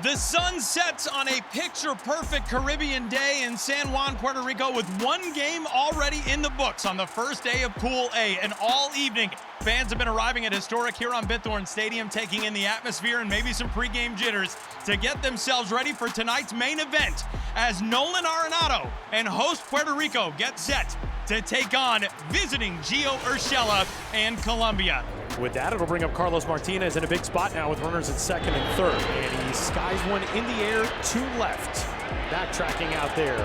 The sun sets on a picture-perfect Caribbean day in San Juan, Puerto Rico, with one game already in the books on the first day of Pool A. And all evening, fans have been arriving at historic Huron-Bithorn Stadium, taking in the atmosphere and maybe some pregame jitters to get themselves ready for tonight's main event as Nolan Arenado and host Puerto Rico get set to take on visiting Gio Urshela and Colombia. With that, it'll bring up Carlos Martinez in a big spot now with runners at second and third. And he skies one in the air to left. Backtracking out there.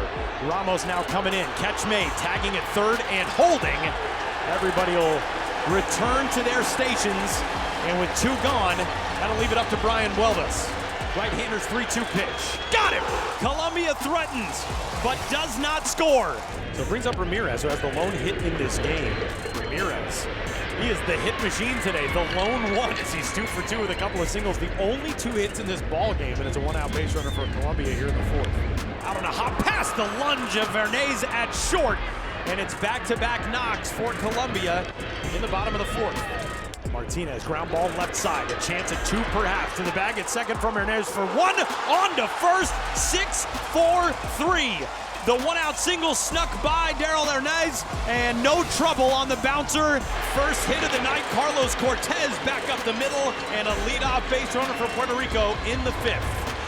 Ramos now coming in. Catch made. Tagging at third and holding. Everybody will return to their stations. And with two gone, that'll leave it up to Brian Welves. Right-hander's 3-2 pitch. Got him! Colombia threatens, but does not score. So it brings up Ramirez, who has the lone hit in this game. Ramirez, he is the hit machine today, the lone one, as he's 2 for 2 with a couple of singles. The only 2 hits in this ball game, and it's a one-out base runner for Colombia here in the fourth. Out on a hop pass, the lunge of Vernez at short, and it's back-to-back knocks for Colombia in the bottom of the fourth. Martinez, ground ball left side, a chance at 2 perhaps, to the bag at second from Hernandez for 1, on to first, 6-4-3. The one-out single snuck by Darryl Hernandez, and no trouble on the bouncer. First hit of the night, Carlos Cortez back up the middle, and a leadoff base runner for Puerto Rico in the 5th.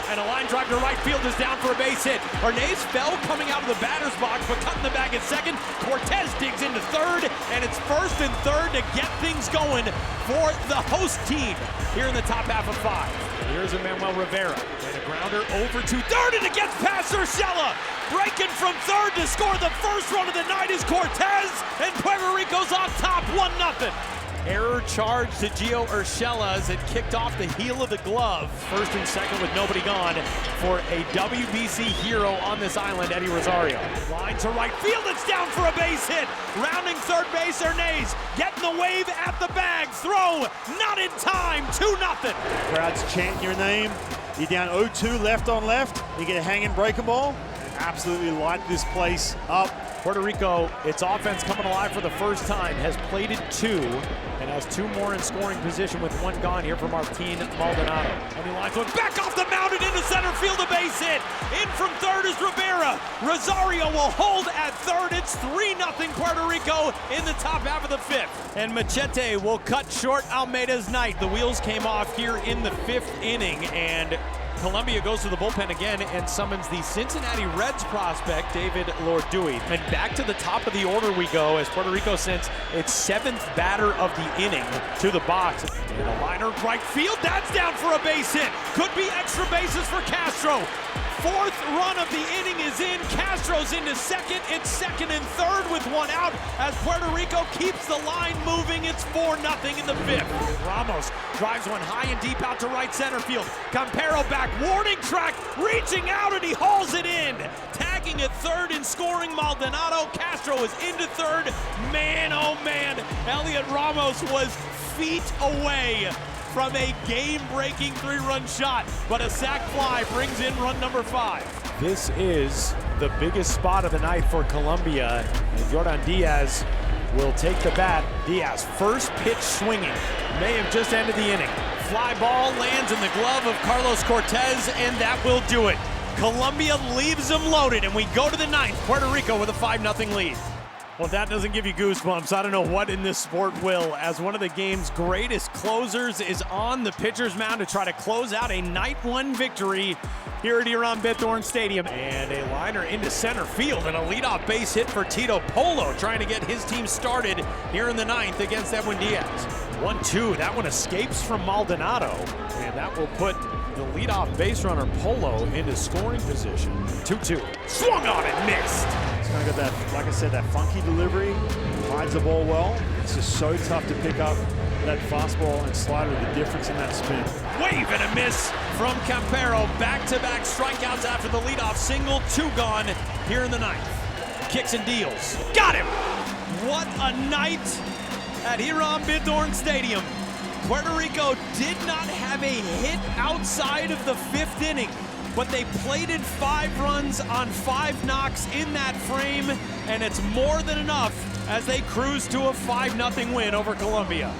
And a line drive to right field is down for a base hit. Hernandez fell coming out of the batter's box, but cutting the bag at second. Cortez digs into third, and it's first and third to get things going for the host team here in the top half of 5. Here's Manuel Rivera, and a grounder over to third, and it gets past Urshela. Breaking from third to score the first run of the night is Cortez, and Puerto Rico's on top 1-0. Error charge to Gio Urshela as it kicked off the heel of the glove. First and second with nobody gone for a WBC hero on this island, Eddie Rosario. Line to right field, it's down for a base hit. Rounding third base, Hernandez getting the wave at the bag. Throw, not in time, 2-0. Crowd's chanting your name. You're down 0-2 left on left. You get a hanging breaking ball. Absolutely light this place up. Puerto Rico, its offense coming alive for the first time, has plated 2 and has 2 more in scoring position with 1 gone here for Martin Maldonado. And he lines one back off the mound and into center field, a base hit. In from third is Rivera. Rosario will hold at third. It's 3-0 Puerto Rico in the top half of the 5th. And Machete will cut short Almeida's night. The wheels came off here in the 5th inning, and Colombia goes to the bullpen again and summons the Cincinnati Reds prospect, David Lourdes. And back to the top of the order we go as Puerto Rico sends its 7th batter of the inning to the box. And a liner right field, that's down for a base hit. Could be extra bases for Castro. 4th run of the inning is in. Castro's into second. It's second and third with 1 out as Puerto Rico keeps the line moving. It's 4-0 in the 5th. Ramos drives one high and deep out to right center field. Campero back, warning track, reaching out, and he hauls it in. Tagging at third and scoring Maldonado. Castro is into third. Man, oh man, Elliot Ramos was feet away from a game-breaking 3-run shot, but a sac fly brings in run number 5. This is the biggest spot of the night for Colombia, and Jordan Diaz will take the bat. Diaz, first pitch swinging, may have just ended the inning. Fly ball lands in the glove of Carlos Cortez, and that will do it. Colombia leaves them loaded, and we go to the 9th. Puerto Rico with a 5-0 lead. Well, if that doesn't give you goosebumps, I don't know what in this sport will, as one of the game's greatest closers is on the pitcher's mound to try to close out a night 1 victory here at Huron-Bithorn Stadium. And a liner into center field and a leadoff base hit for Tito Polo, trying to get his team started here in the 9th against Edwin Diaz. 1-2, that one escapes from Maldonado, and that will put the leadoff base runner Polo into scoring position. 2-2, swung on and missed. It's kind of got that, like I said, that funky delivery, hides the ball well. It's just so tough to pick up that fastball and slider, the difference in that spin. Wave and a miss from Campero. Back-to-back strikeouts after the leadoff single. 2 gone here in the 9th. Kicks and deals. Got him! What a night at Huron-Bithorn Stadium. Puerto Rico did not have a hit outside of the 5th inning, but they plated 5 runs on 5 knocks in that frame, and it's more than enough as they cruise to a 5-0 win over Colombia.